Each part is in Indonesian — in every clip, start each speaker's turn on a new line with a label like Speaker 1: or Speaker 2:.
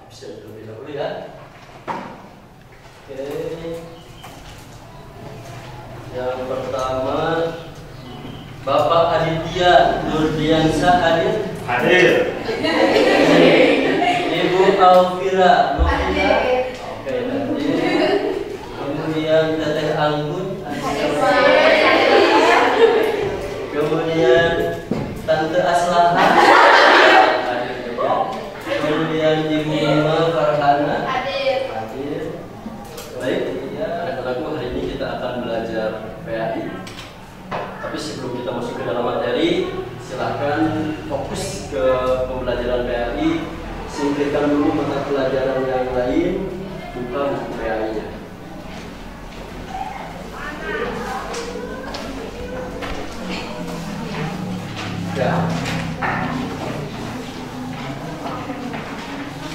Speaker 1: absen terlebih dahulu ya. Oke. Yang pertama, Bapak Aditya Nurdiansyah hadir? Hadir. Ibu Alvira Novina? Oke, hadir. Kemudian Teteh Anggun? Kemudian Tante Aslaha? Hadir juga. Kemudian Ibu Mima Farhana? Hadir. Baik, ya, anak-anakku, hari ini kita akan belajar PAI. Tapi sebelum kita masuk ke dalam materi, silahkan fokus ke pembelajaran PAI. Singkirkan dulu mata pelajaran yang lain, buka buku PAI-nya. Ya.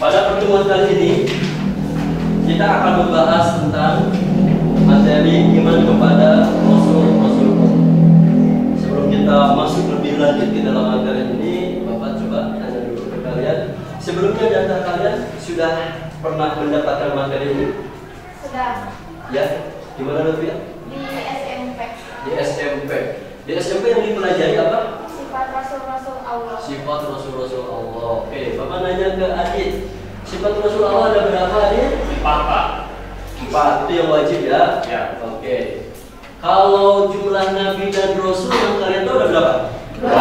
Speaker 1: Pada pertemuan kali ini kita akan membahas tentang materi iman kepada Rasul-Rasul. Sebelum kita masuk lebih lanjut di dalam materi ini, Bapak coba tanya dulu ke kalian. Sebelumnya di antara kalian sudah pernah mendapatkan materi ini?
Speaker 2: Sudah.
Speaker 1: Ya, di mana dulu ya?
Speaker 2: Di SMP.
Speaker 1: Di SMP. Di SMP yang dipelajari apa?
Speaker 2: Sifat Rasul-Rasul Allah.
Speaker 1: Sifat Rasul-Rasul Allah. Oke, Bapak nanya ke Adit. Sifat Rasul Allah ada berapa, Adit?
Speaker 3: 4, Pak.
Speaker 1: 4, itu yang wajib ya?
Speaker 3: Ya.
Speaker 1: Oke. Kalau jumlah Nabi dan Rasul yang kalian tahu ada berapa?
Speaker 2: 25.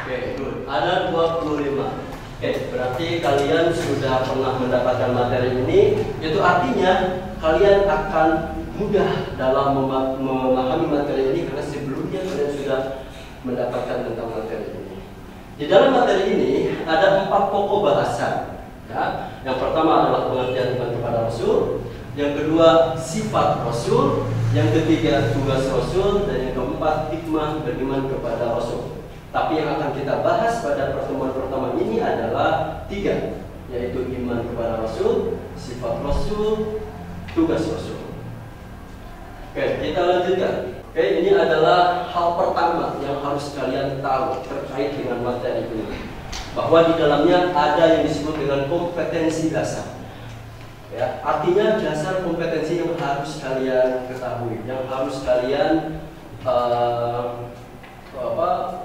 Speaker 1: Oke, good. Ada 25. Oke, berarti kalian sudah pernah mendapatkan materi ini. Itu artinya kalian akan mudah dalam memahami materi ini karena sebelumnya kalian sudah mendapatkan tentang materi ini. Di dalam materi ini ada 4 pokok bahasan. Ya. Yang pertama adalah pengertian iman kepada Rasul. Yang kedua, sifat Rasul. Yang ketiga, tugas Rasul. Dan yang keempat, hikmah beriman kepada Rasul. Tapi yang akan kita bahas pada pertemuan pertama ini adalah 3, yaitu iman kepada Rasul, sifat Rasul, tugas Rasul. Oke, kita lanjutkan. Oke, ini adalah hal pertama yang harus kalian tahu terkait dengan materi ini. Bahwa di dalamnya ada yang disebut dengan kompetensi dasar. Ya, artinya dasar kompetensi yang harus kalian ketahui, yang harus kalian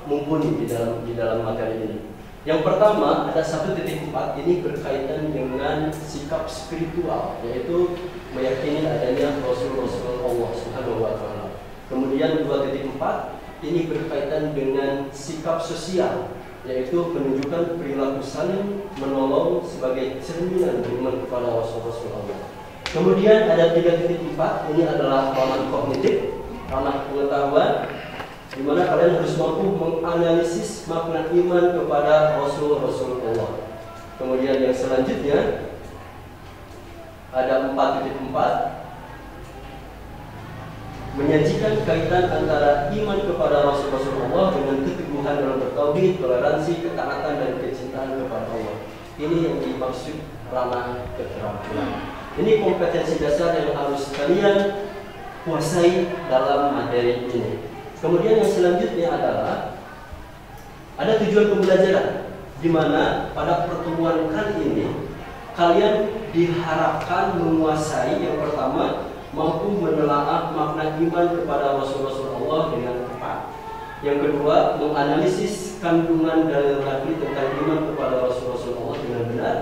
Speaker 1: mumpuni di dalam materi ini. Yang pertama ada 1.4, ini berkaitan dengan sikap spiritual, yaitu meyakini adanya Rasul-Rasul Allah Subhanahu wa Ta'ala. Kemudian 2.4 ini berkaitan dengan sikap sosial, yaitu menunjukkan perilaku saling menolong sebagai cerminan beriman kepada Rasul-Rasul Allah. Kemudian ada 3.4, ini adalah ranah kognitif, ranah pengetahuan, di mana kalian harus mampu menganalisis makna iman kepada Rasul-Rasul Allah. Kemudian yang selanjutnya ada 4.4, menyajikan kaitan antara iman kepada Rasul-Rasul Allah dengan keteguhan dalam bertauhid, toleransi, ketaatan dan kecintaan kepada Allah. Ini yang dimaksud ranah keterampilan. Ini kompetensi dasar yang harus kalian kuasai dalam materi ini. Kemudian yang selanjutnya adalah ada tujuan pembelajaran, di mana pada pertemuan kali ini kalian diharapkan menguasai yang pertama, mampu menelaah makna iman kepada Rasul-Rasul Allah dengan tepat. Yang kedua, menganalisis kandungan dalil Nabi tentang iman kepada Rasul-Rasul Allah dengan benar.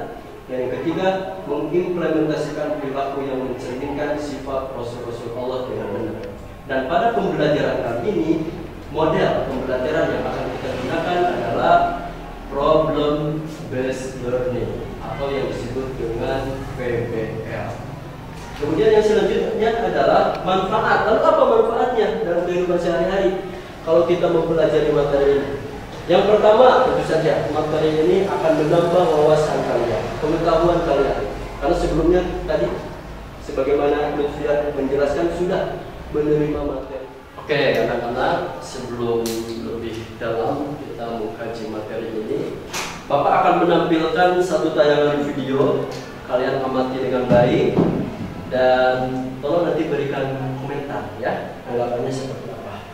Speaker 1: Dan yang ketiga, mengimplementasikan perilaku yang mencerminkan sifat Rasul-Rasul Allah dengan benar. Dan pada pembelajaran kali ini, model pembelajaran yang akan kita gunakan adalah problem based learning atau yang disebut dengan PBL. Kemudian yang selanjutnya adalah manfaat. Lalu apa manfaatnya dalam kehidupan sehari-hari kalau kita mempelajari materi ini? Yang pertama, tentu saja materi ini akan menambah wawasan kalian, pengetahuan kalian. Karena sebelumnya tadi, sebagaimana sudah menjelaskan, sudah menerima materi. Oke, anak-anak, sebelum lebih dalam kita mengkaji materi ini, Bapak akan menampilkan satu tayangan video. Kalian amati dengan baik. Dan tolong nanti berikan komentar ya, tanggapannya seperti apa.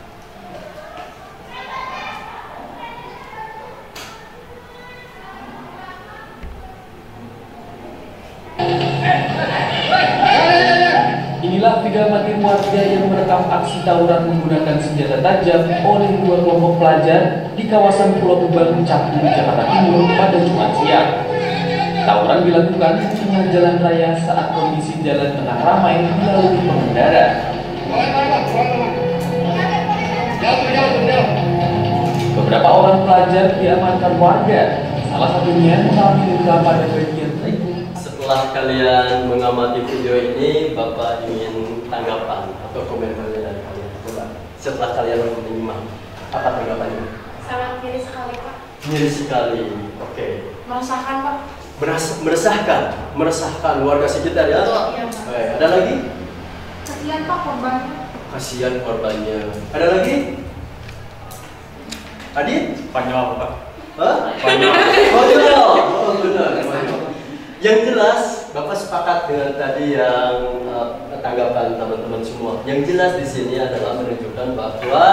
Speaker 3: Inilah video amatir warga yang merekam aksi tawuran menggunakan senjata tajam oleh dua kelompok pelajar di kawasan Pulau Gebang, Cakung, Jakarta Timur pada Jumat siang. Tawuran dilakukan di tengah jalan raya saat kondisi jalan tengah ramai dilalui pengendara. Beberapa orang pelajar diamankan warga, salah satunya mengalami luka pada bagian tubuh.
Speaker 1: Setelah kalian mengamati video ini, Bapak ingin tanggapan atau komentarnya dari kalian. Coba, setelah kalian menyimak, apa tanggapannya?
Speaker 2: Sangat miris sekali, Pak.
Speaker 1: Miris sekali, oke.
Speaker 2: Meresahkan, Pak.
Speaker 1: Meresahkan warga sekitar ya?
Speaker 2: Iya, Pak.
Speaker 1: Oke, ada lagi?
Speaker 2: Kasihan, Pak, korbannya.
Speaker 1: Kasihan korbannya. Ada lagi? Adit?
Speaker 4: Spanyol, Pak.
Speaker 1: Hah?
Speaker 4: Spanyol.
Speaker 1: Oh, benar. Yang jelas, Bapak sepakat dengan tadi yang tanggapan teman-teman semua. Yang jelas di sini adalah menunjukkan bahwa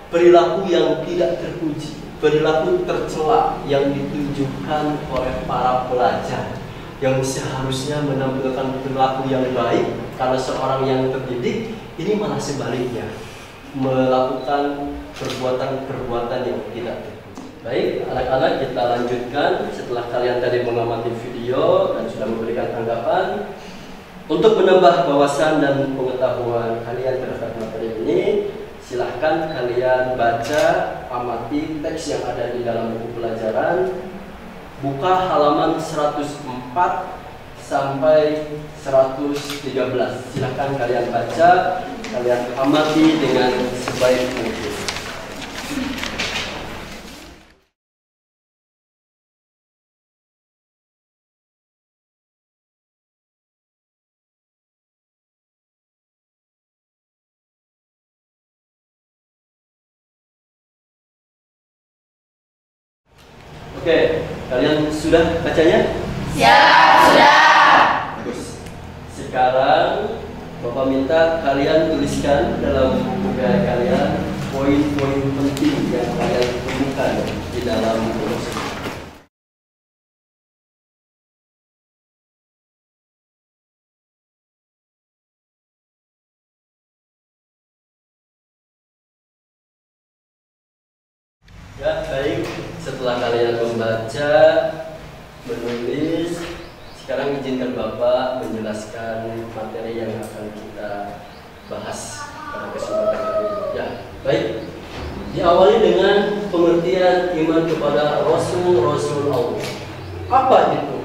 Speaker 1: perilaku yang tidak terpuji, perilaku tercela yang ditunjukkan oleh para pelajar yang seharusnya menampilkan perilaku yang baik karena seorang yang terdidik, ini malah sebaliknya melakukan perbuatan-perbuatan yang tidak terpuji. Baik, anak-anak, kita lanjutkan setelah kalian tadi mengamati video dan sudah memberikan tanggapan. Untuk menambah wawasan dan pengetahuan kalian terhadap materi ini, silahkan kalian baca, amati teks yang ada di dalam buku pelajaran. Buka halaman 104 sampai 113. Silahkan kalian baca, kalian amati dengan sebaik mungkin. Oke, kalian sudah bacanya?
Speaker 2: Siap, sudah.
Speaker 1: Bagus. Sekarang Bapak minta kalian tuliskan dalam buku kalian poin-poin penting yang kalian temukan di dalam buku tersebut. Ya, baik. Setelah kalian membaca, menulis, sekarang izinkan Bapak menjelaskan materi yang akan kita bahas pada kesempatan kali ini. Ya, baik. Diawali dengan pengertian iman kepada Rasul-Rasul Allah. Apa itu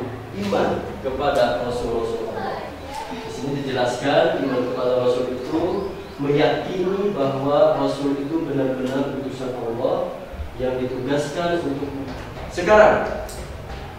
Speaker 1: iman kepada Rasul-Rasul Allah? Di sini dijelaskan iman kepada Rasul itu meyakini bahwa Rasul itu benar-benar utusan Allah yang ditugaskan untuk. Sekarang,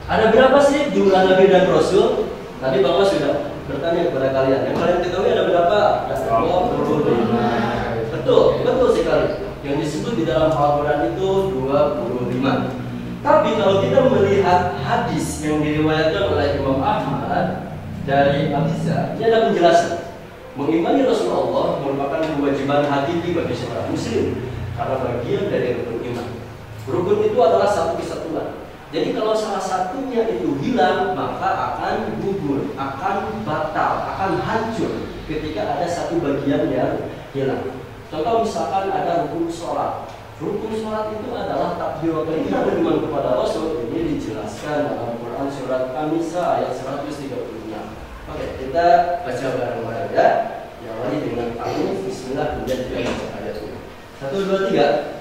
Speaker 1: ada berapa sih jumlah Nabi dan Rasul? Tadi Bapak sudah bertanya kepada kalian. Yang kalian ketahui ada berapa? Ada 25. Betul sekali. Yang disebut di dalam Al-Quran itu 25. Tapi kalau kita melihat hadis yang diriwayatkan oleh Imam Ahmad dari Abizar, ini ada penjelasan. Mengimani Rasulullah merupakan kewajiban hakiki bagi seorang Muslim karena bagian dari rukun iman. Rukun itu adalah satu kesatuan. Jadi kalau salah satunya itu hilang, maka akan gugur, akan batal, akan hancur ketika ada satu bagian yang hilang. Contoh misalkan ada rukun sholat. Rukun sholat itu adalah takbiratul ihram dan iman kepada Rasul. Ini dijelaskan dalam Quran surat An-Nisa ayat 136. Oke, kita baca bareng-bareng ya. Diawali dengan ta'awudz, bismillah, kemudian kita baca ayat ini. 1, 2, 3.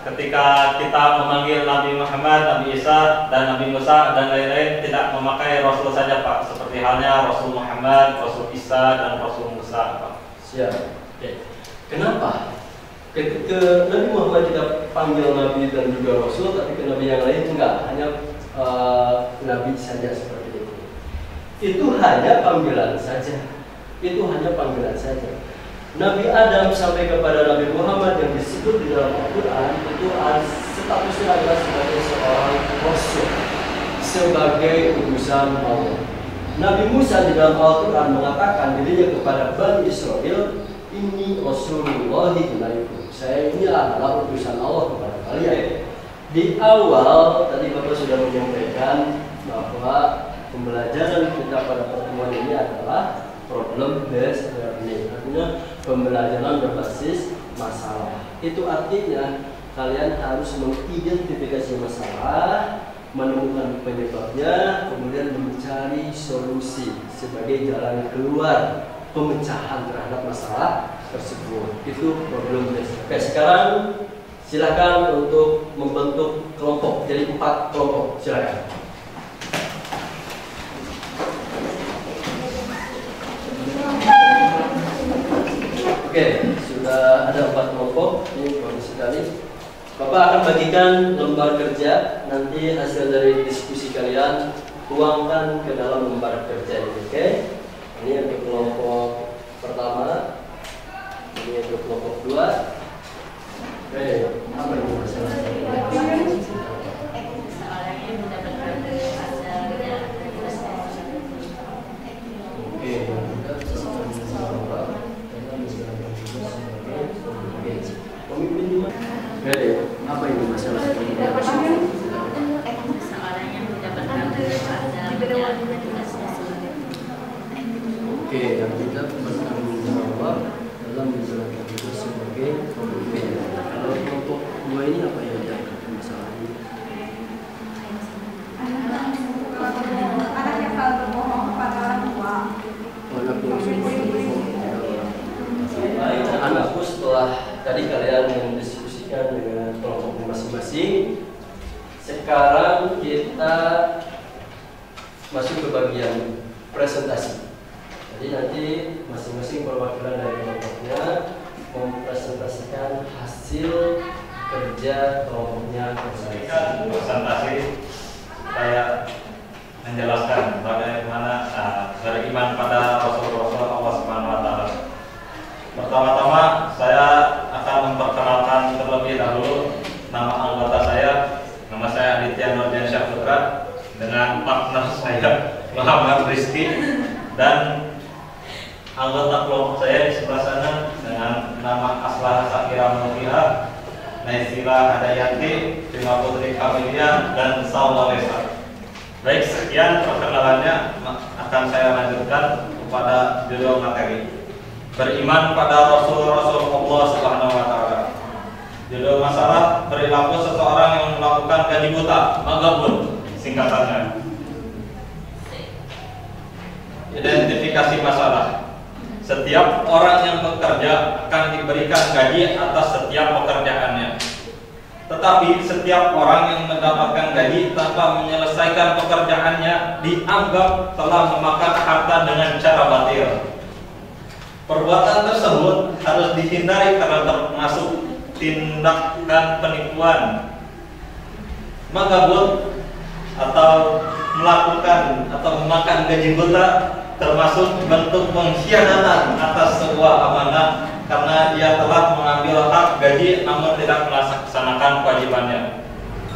Speaker 4: Ketika kita memanggil Nabi Muhammad, Nabi Isa, dan Nabi Musa dan lain-lain tidak memakai Rasul saja Pak, seperti halnya Rasul Muhammad, Rasul Isa, dan Rasul Musa Pak.
Speaker 1: Siap. Oke. Kenapa? Ketika Nabi Muhammad tidak panggil nabi dan juga rasul, tapi ke nabi yang lain enggak, hanya nabi saja seperti itu. Itu hanya panggilan saja. Itu hanya panggilan saja. Nabi Adam sampai kepada Nabi Muhammad yang disebut di dalam Al-Quran itu statusnya adalah sebagai seorang rasul, sebagai utusan Allah. Nabi Musa di dalam Al-Quran mengatakan dirinya kepada Bani Israel, ini Rasulullah ilaikum. Saya ini adalah utusan Allah kepada kalian. Di awal tadi Bapak sudah menyampaikan bahwa pembelajaran kita pada pertemuan ini adalah problem based learning, artinya pembelajaran berbasis masalah. Itu artinya kalian harus mengidentifikasi masalah, menemukan penyebabnya, kemudian mencari solusi sebagai jalan keluar pemecahan terhadap masalah tersebut. Itu problem based. Oke, sekarang silakan untuk membentuk kelompok, jadi 4 kelompok, silakan. Oke, sudah ada 4 kelompok, ini bagus sekali. Bapak akan bagikan lembar kerja, nanti hasil dari diskusi kalian tuangkan ke dalam lembar kerja ini, oke? Ini untuk kelompok pertama, ini untuk kelompok 2. Oke, apa ini masalahnya? Pemimpin di mana? Apa ini masalah seperti ini?
Speaker 5: Seorang yang mendapatkan
Speaker 1: Oke, yang tidak bertanggung jawab dalam menjalankan tugas sebagai pemimpin. Kalau kelompok 2 ini apa yang dianggap masalah ini?
Speaker 2: Anak yang selalu berbohong kepada orang tua.
Speaker 1: Anak yang suka berbohong kepada orang tua. Baik, anakku, setelah tadi kalian mendiskusikan dengan kelompok masing-masing, sekarang kita masuk ke bagian presentasi. Jadi nanti masing-masing perwakilan dari kelompoknya mempresentasikan hasil kerja kelompoknya.
Speaker 4: Presentasi saya menjelaskan bagaimana beriman pada Rasul-Rasul Allah Subhanahu wa Ta'ala. Pertama-tama saya akan memperkenalkan terlebih dahulu nama anggota saya. Nama saya Aditya Nurdiansyah Putra, dengan partner saya Muhammad Rizky, dan anggota kelompok saya di sebelah sana dengan nama Aslah Sakira Mulkiha, Naisila Hadayati, Prima Putri Kamilia, dan Saula Lesa. Baik, sekian perkenalannya, akan saya lanjutkan kepada judul materi. Beriman pada Rasul-Rasul Allah Subhanahu wa Ta'ala. Judul masalah, perilaku seseorang yang melakukan gaji buta, magabun singkatannya. Identifikasi masalah. Setiap orang yang bekerja akan diberikan gaji atas setiap pekerjaannya. Tetapi setiap orang yang mendapatkan gaji tanpa menyelesaikan pekerjaannya dianggap telah memakan harta dengan cara batil. Perbuatan tersebut harus dihindari karena termasuk tindakan penipuan, magabun, atau melakukan atau memakan gaji buta, termasuk bentuk pengkhianatan atas sebuah amanah karena dia telah mengambil hak gaji namun tidak melaksanakan kewajibannya.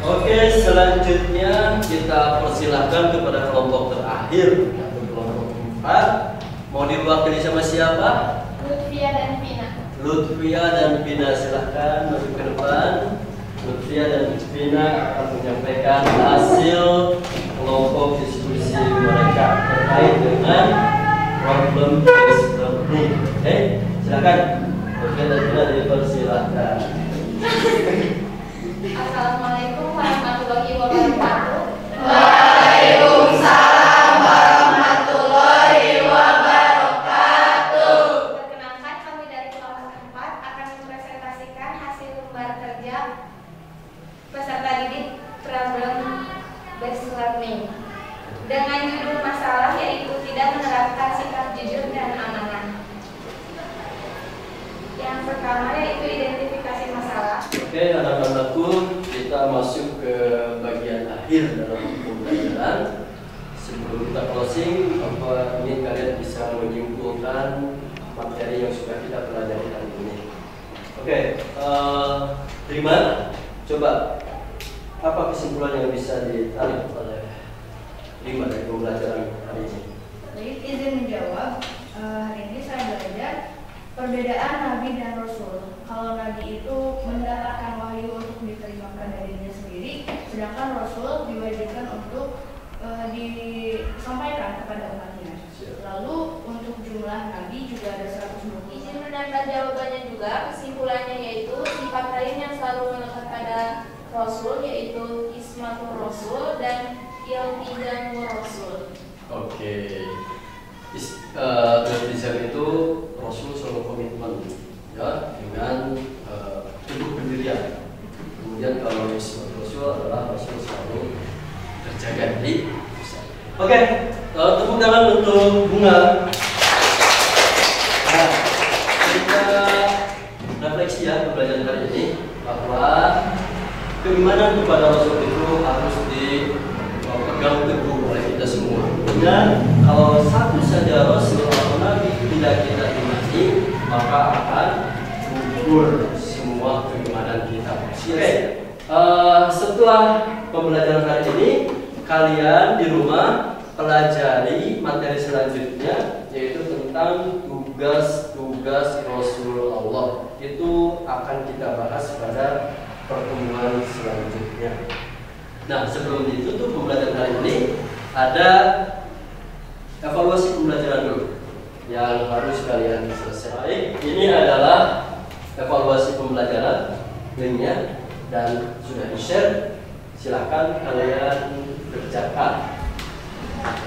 Speaker 1: Oke, selanjutnya kita persilahkan kepada kelompok terakhir, yaitu kelompok 4. Mau diwakili sama siapa?
Speaker 2: Lutfia dan Vina.
Speaker 1: Lutfia dan Vina, silahkan maju ke depan. Lutfia dan Vina akan menyampaikan hasil kelompok diskusi mereka terkait dengan problem based learning. Oke, silakan. Lutfia dan Vina dipersilahkan.
Speaker 2: Assalamualaikum warahmatullahi wabarakatuh.
Speaker 5: Waalaikumsalam warahmatullahi wabarakatuh.
Speaker 2: Perkenalkan, kami dari kelompok 4 akan mempresentasikan hasil lembar kerja peserta didik problem based learning dengan judul masalah yaitu tidak menerapkan sikap jujur dan amanah. Yang pertama yaitu identifikasi masalah.
Speaker 1: Oke, anak-anakku, kita masuk ke bagian akhir dalam pembelajaran. Sebelum kita closing, apa ini kalian bisa menyimpulkan materi yang sudah kita pelajari hari ini? Oke, terima. Coba, apa kesimpulan yang bisa ditarik oleh Rima dari pembelajaran hari ini?
Speaker 2: Baik, izin menjawab. Hari ini saya belajar perbedaan Nabi dan Rasul. Kalau Nabi itu mendapatkan wahyu untuk diterima pada dirinya sendiri, sedangkan Rasul diwajibkan untuk disampaikan kepada umatnya. Lalu untuk jumlah Nabi juga ada 120.
Speaker 5: Izin menambah jawabannya juga, kesimpulannya yaitu sifat lain yang selalu melekat pada Rasul yaitu Ismatul Rasul dan Iltizamul Rasul.
Speaker 1: Oke, Iltizam itu Rasul selalu komitmen ya dengan hidup pendirian. Kemudian kalau Ismatul Rasul adalah Rasul selalu terjaga di pusat. Oke, tepuk tangan untuk Bunga. Nah, kita refleksi ya pembelajaran hari ini bahwa keimanan kepada Rasul itu harus dipegang teguh oleh kita semua. Dan kalau satu saja Rasul atau Nabi tidak kita imani, maka akan gugur semua keimanan kita. Oke, setelah pembelajaran hari ini, kalian di rumah pelajari materi selanjutnya, yaitu tentang tugas-tugas Rasulullah. Itu akan kita bahas pada pertemuan selanjutnya. Nah, sebelum ditutup pembelajaran hari ini, ada evaluasi pembelajaran dulu yang harus kalian selesai. Ini adalah evaluasi pembelajaran linknya dan sudah di-share. Silahkan kalian kerjakan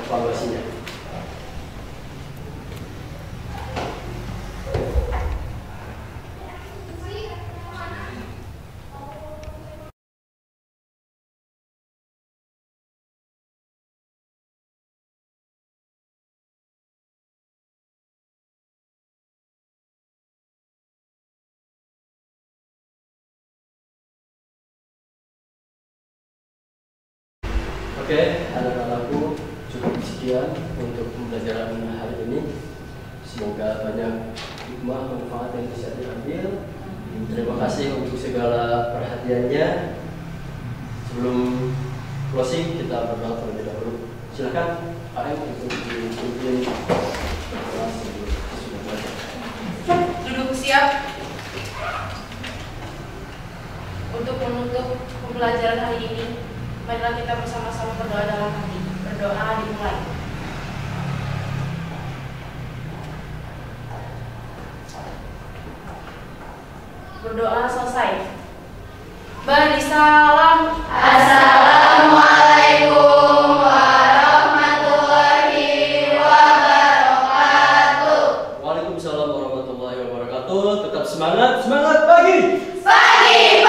Speaker 1: evaluasinya. Oke, anak-anakku, cukup sekian untuk pembelajaran hari ini. Semoga banyak hikmah manfaat yang bisa diambil. Terima kasih untuk segala perhatiannya. Sebelum closing, kita berdoa terlebih dahulu. Silakan Pak M untuk dipimpin kelas sebelum sudah belajar.
Speaker 5: Duduk siap untuk menutup pembelajaran hari ini. Marilah kita bersama-sama berdoa dalam hati. Berdoa dimulai. Berdoa selesai. Beri salam.
Speaker 2: Assalamualaikum warahmatullahi wabarakatuh.
Speaker 1: Waalaikumsalam warahmatullahi wabarakatuh. Tetap semangat, semangat pagi.
Speaker 2: Pagi.